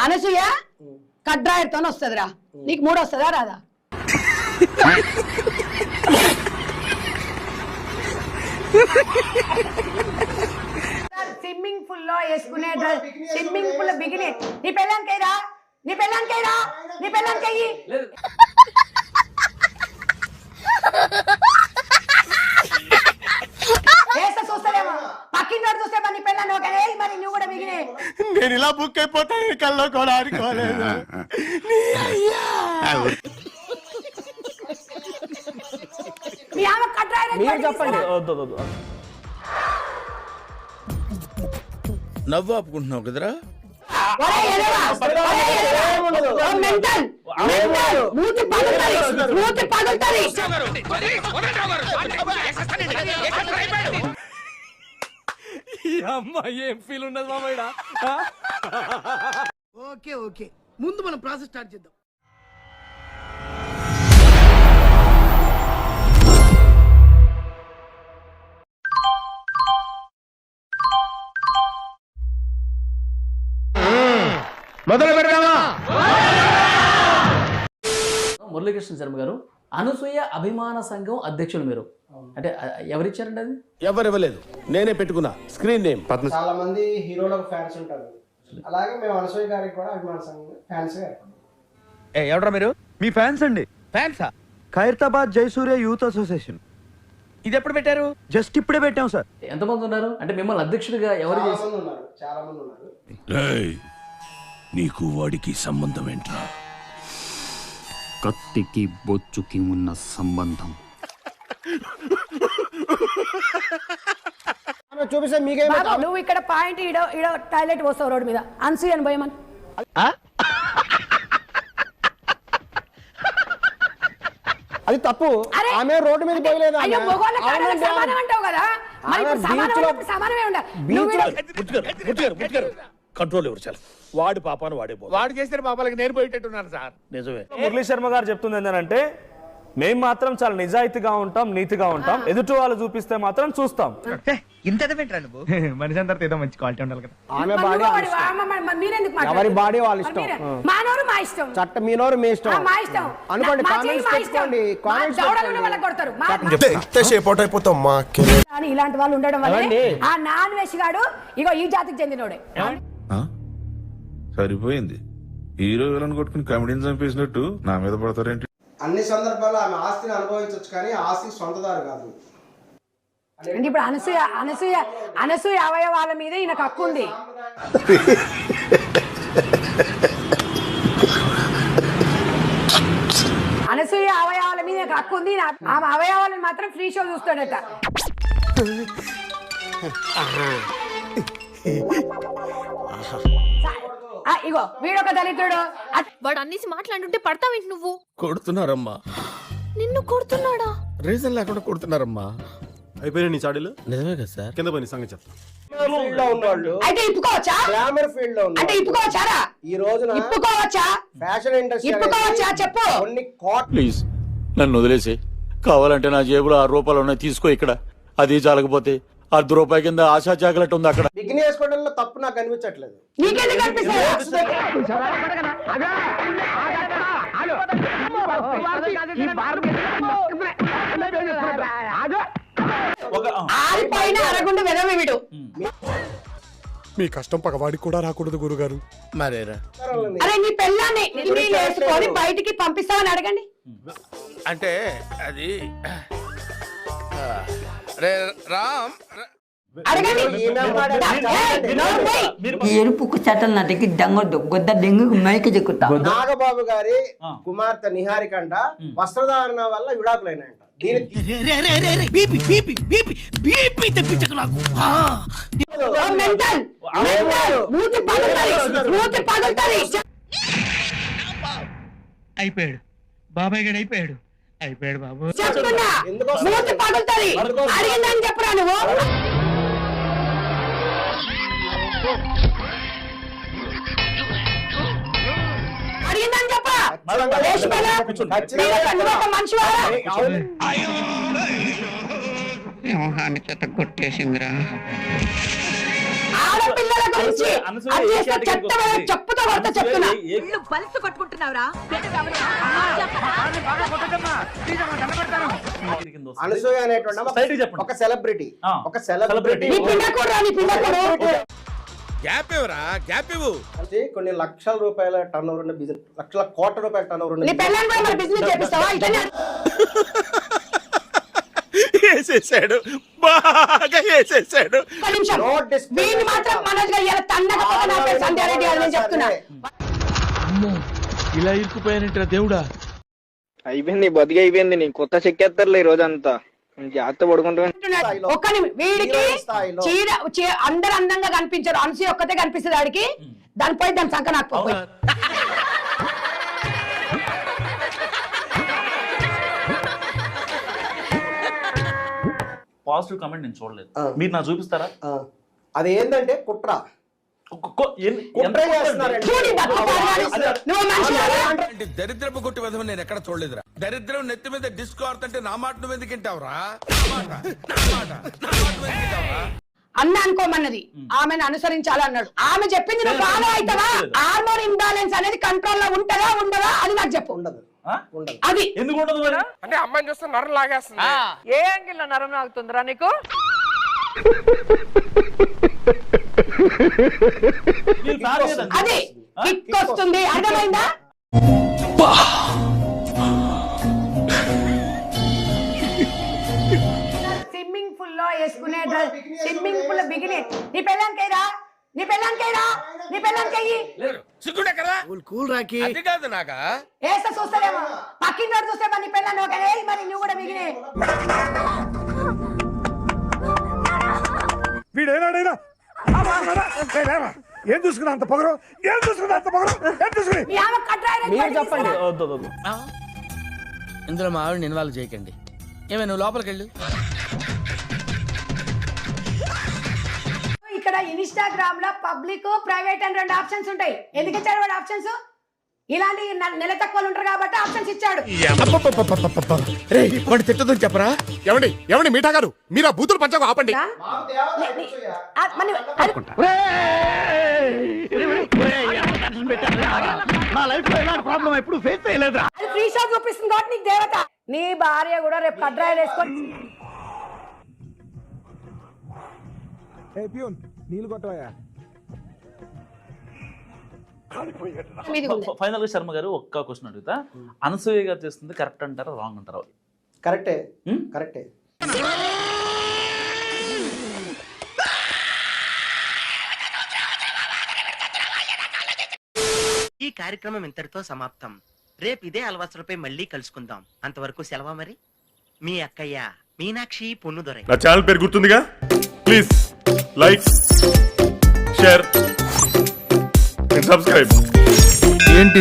అనసూయ కడ్రాయర్తో వస్తుందిరా, నీకు 3 వస్తుందా రాదా? స్విమ్మింగ్ పూల్ లో వేసుకునే స్విమ్మింగ్ పూల్ లో బిగిని నీ పెళ్ళానికైరా, నీ పెళ్ళానికైరా, నీ పెళ్ళానికయ్యి వేస్తే చూస్తారేమో, పక్కింటి చూస్తే నీ పెళ్ళాన్ని ఒకనే మరి నువ్వు కూడా బిగినే. నేను ఇలా బుక్ అయిపోతాను కల్లో కూడా ఆడుకోలేదు. మీ ఆమె కడ్రాయర్ చెప్పండి. నవ్వు ఆపుకుంటున్నావు కదరా? ఏం ఫీల్ ఉండదు మామయ్య. ఓకే ఓకే, ముందు మనం ప్రాసెస్ స్టార్ట్ చేద్దాం. మొదలు పెడదామా? మురళీకృష్ణ శర్మ గారు, అనసూయ అభిమాన సంఘం అధ్యక్షులు మీరు, అంటే ఎవరిచ్చారండి అది? ఎవరివ్వలేదు, నేనే పెట్టుకున్నా స్క్రీన్ నేమ్. చాలా మంది హీరోలకు ఫ్యాన్స్ ఉంటారు, అలాగే మేము అనసూయ గారికి కూడా అభిమాన సంఘం ఫ్యాన్స్ గా ఏర్పడ్డాం. ఎవడ్రా మీరు? మీ ఫ్యాన్స్ అండి. ఫ్యాన్సా? Khairatabad Jayasurya youth association. ఇది ఎప్పుడు పెట్టారు? జస్ట్ ఇప్పుడే పెట్టాం సార్. ఎంతమంది ఉన్నారు? అంటే మిమ్మల్ని అధ్యక్షుడిగా ఎవరు చాలా చేసి? మంది ఉన్నారు, చాలా మంది ఉన్నారు. నీకు వాడికి సంబంధం ఏంట్రా? కత్తికి బొచ్చుకి ఉన్న సంబంధం. చూపిస్తే మీకే నువ్వు ఇక్కడ పాయింట్ ఈడో టాయిలెట్ పోస్తావు రోడ్డు మీద, అనసూయ అని భయమని. అది తప్పు. ఆమె రోడ్డు మీద పోయలేదు. అయ్యో మగవాళ్ళ కాడలకు సమానం అంటావు కదా, మరి ఇప్పుడు సమానం ఉన్నప్పుడు సమానమే ఉండాలి. కంట్రోల్ ఎవరు చాలా వాడి పాపాను వాడే వాడు చేసిన పాపాలకి నేను పోయేటట్టున్నాను సార్. నిజమే. మురళీ శర్మ గారు చెప్తుంది ఏంటంటే, మేము మాత్రం చాలా నిజాయితీగా ఉంటాం, నీతిగా ఉంటాం, ఎదుటి వాళ్ళు చూపిస్తే మాత్రం చూస్తాం. ఇంత నువ్వు మనిషి అందరితో ఏదో మంచి క్వాలిటీ ఉండాలి కదా. ఆమె బాడీ ఎవరి బాడీ వాళ్ళ ఇష్టం, మానవరు మా ఇష్టం, చట్టం మీ నోరు మీ ఇష్టం మా ఇష్టం అనుకోండి. కామెంట్స్ పెట్టుకోండి, కామెంట్స్ పెట్టుకోండి. ఇలాంటి వాళ్ళు ఉండడం వల్ల ఆ నాన్ వెజ్ గాడు ఇగో ఈ జాతికి చెందినోడే. సరిపోయింది. హీరో విలన్ కొట్టుకుని కమెడీని చంపేసినట్టు నా మీద పడతారేంటి? అన్ని సందర్భాల్లో ఆమె ఆస్తిని అనుభవించవచ్చు, కానీ ఆస్తి సొంతదారు కాదు. అంటే ఇప్పుడు అనసూయ అవయవాల మీద ఈయనకు హక్కు ఉంది. అనసూయ అవయవాల మీద ఈయనకు హక్కు ఉంది. ఆమె అవయవాలను మాత్రం ఫ్రీ షో చూస్తాడట. ఇగో వీడొక దళితుడు. వాడు అన్నిసి మాట్లాడుంటే పడతావేంటి నువ్వు? కొడుతున్నారమ్మా. నిన్ను కొడుతున్నాడా? రీజన్ లేకుండా కొడుతున్నారమ్మా. అయిపోయినా నీ చాడీలు? నిజమే కదా సార్. కింద పోయి సంగతి చెప్తా. ఫీల్డ్ లో ఉన్నవాళ్ళు అయితే ఇప్పుకోవచ్చా? గ్లామర్ ఫీల్డ్ లో అంటే ఇప్పుకోవచ్చారా? ఈ రోజున ఇప్పుకోవచ్చా? ఫ్యాషన్ ఇండస్ట్రీ ఇప్పుకోవచ్చా చెప్పు. కొన్ని కోట్ల ప్లీజ్ నన్ను వదిలేసి, కావాలంటే నా జేబులో 6 రూపాయలు ఉన్నాయి తీసుకో. ఇక్కడ అది చాలకపోతే ₹10 కింద ఆశా చాకలెట్ ఉంది అక్కడ. బిగిని వేసుకోవడంలో తప్పు నాకు అనిపించట్లేదు. నీకెందుకు అనిపిస్తుంది? ఆరిపోయిన అరగుండ వెదవి వీడు. మీ కష్టం పగవాడికి కూడా రాకూడదు గురుగారు. మరేరా? అరే నీ పెళ్ళాన్ని వేసుకొని బయటికి పంపిస్తామని అడగండి. అంటే అది రామ్ ఎరుపుకు చట్టం నాటికి గొద్ద డెంగు మైకి చెక్కుతా. నాగబాబు గారి కుమార్తె నిహారికంట వస్త్రధారణ వల్ల విడాకులైనాయంట. అయిపోయాడు బాబాయ్ గడు, అయిపోయాడు బాబు. అడిగిందని చెప్పరా నువ్వు? అడిగిందని చెప్పరా? మనిషి చెత్త కొట్టేసిందిరా. ఆడపిల్లల గురించి చెప్పుతో కొడితే చెప్తున్నా. బలిసి పట్టుకుంటున్నావురా అనసూయ అనేటువంటి ఒక సెలబ్రిటీ, ఒక సెలబ్రిటీ నీ పిండకూడరా, నీ పిండకూడు. కొన్ని లక్షల రూపాయల టర్న్ ఓవర్ ఉన్న బిజినెస్, లక్షల కోట్ల రూపాయల టర్న్ ఓవర్ నీ పెళ్ళాన్ని కూడా మరి బిజినెస్ చేపిస్తావా? ఇట్లనే వేసేసాడు, బాగా వేసేసాడు. ఒక్క నిమిషం. వీడిని మాత్రం మనోజ్ గారు ఇలా తన్నకపోతే నా పేరు సంధ్యారెడ్డి గారు, నేను చెప్తున్నా. ఇలా ఇరుక్కుపోయానంటారా దేవుడా? అయిపోయింది, బతికి అయిపోయింది. నీ కొత్త చెక్కేస్తారులే ఈ రోజంతా. జాగ్రత్త పడుకుంటా. ఒక్క వీడికి చీర అందరు అందంగా కనిపించారు, అనసూయ ఒక్కతే కనిపిస్తుంది ఆడికి. దానిపై దాని సంఖ నాకు పోయి. పాజిటివ్ కామెంట్ నేను చూడలేదు, మీరు నాకు చూపిస్తారా? అది ఏంటంటే కుట్ర. దరిద్రపు కొట్టి విధం నేను ఎక్కడ చూడలేదురా. దరిద్రం నెత్తి మీద డిస్కో ఆడుతుంటే నా మాట నువ్వు ఎందుకు వింటావురా? అన్న అనుకోమన్నది, ఆమెను అనుసరించాలి అన్నాడు. ఆమె చెప్పింది నువ్వు ఫాలో అవుతావా? హార్మోన్ ఇంబ్యాలెన్స్ అనేది కంట్రోల్ లో ఉంటదా ఉండదా అది నాకు చెప్పు. ఉండదు. అది ఎందుకు ఉండదు? అంటే అమ్మాయిని చూస్తే నరం లాగేస్తుంది. ఏ యాంగిల్ లో నరం నాగుతుందిరా నీకు? అది కిక్ వస్తుంది, అర్థమైందా? స్విమ్మింగ్ పూల్ లో వేసుకునే స్విమ్మింగ్ పూల్ లో బిగిని నీ పెళ్ళానికైరా, నీ పెళ్ళానికైరా, నీ పెళ్ళానికయ్యి. సిగ్గుండే కదా. కూల్ రాకి అది కాదు నాగా. వేస్తే చూస్తాడేమో, పక్కింటి చూస్తే మరి నీ పెళ్ళాన్ని ఒక మరి నువ్వు కూడా బిగిని. వీడేనాడైనా ఏం చూసుకున్నా అంత పొగరు, ఏం చూసుకున్నా అంత పొగరు, ఏం చూసుకుని మీ ఆమె కట్రాయని చెప్పండి. ఇందులో మా ఆవిడని ఇన్వాల్వ్ చేయకండి. ఏమే నువ్వు లోపలికి వెళ్ళు. ఇక్కడ ఇన్స్టాగ్రామ్ లో పబ్లిక్, ప్రైవేట్ అని 2 ఆప్షన్స్ ఉంటాయి. ఎందుకు ఇచ్చాడు వాడు ఆప్షన్స్? ఇలాంటి నెల తక్కువలు ఉంటారు కాబట్టి ఆప్షన్స్ ఇచ్చాడు. తిట్టదని చెప్పరా? ఎవండి ఎవండి మీఠా గారు, మీరు ఆ బూతులు పంచకు ఆపండి. అది ఫ్రీ షాట్ చూపిస్తుంది కాబట్టి నీకు దేవత. నీ భార్య కూడా రేపు కడ్రాయలు వేసుకొని నీళ్ళు కొట్టవయ్యా. ఫైనల్ గా శర్మ గారు ఒక్క క్వశ్చన్ అడుగుతా. అనసూయ గారు చేస్తుంది కరెక్ట్ అంటారా, రాంగ్ అంటారా? కరెక్టే, కరెక్టే. ఈ కార్యక్రమం ఇంతటితో సమాప్తం. రేపు ఇదే అలవాసులపై మళ్ళీ కలుసుకుందాం. అంతవరకు సెలవా మరి. మీ అక్కయ్య మీనాక్షి పొన్నుదొరై. నా ఛానల్ పేరు గుర్తుందిగా? Please like, share and subscribe.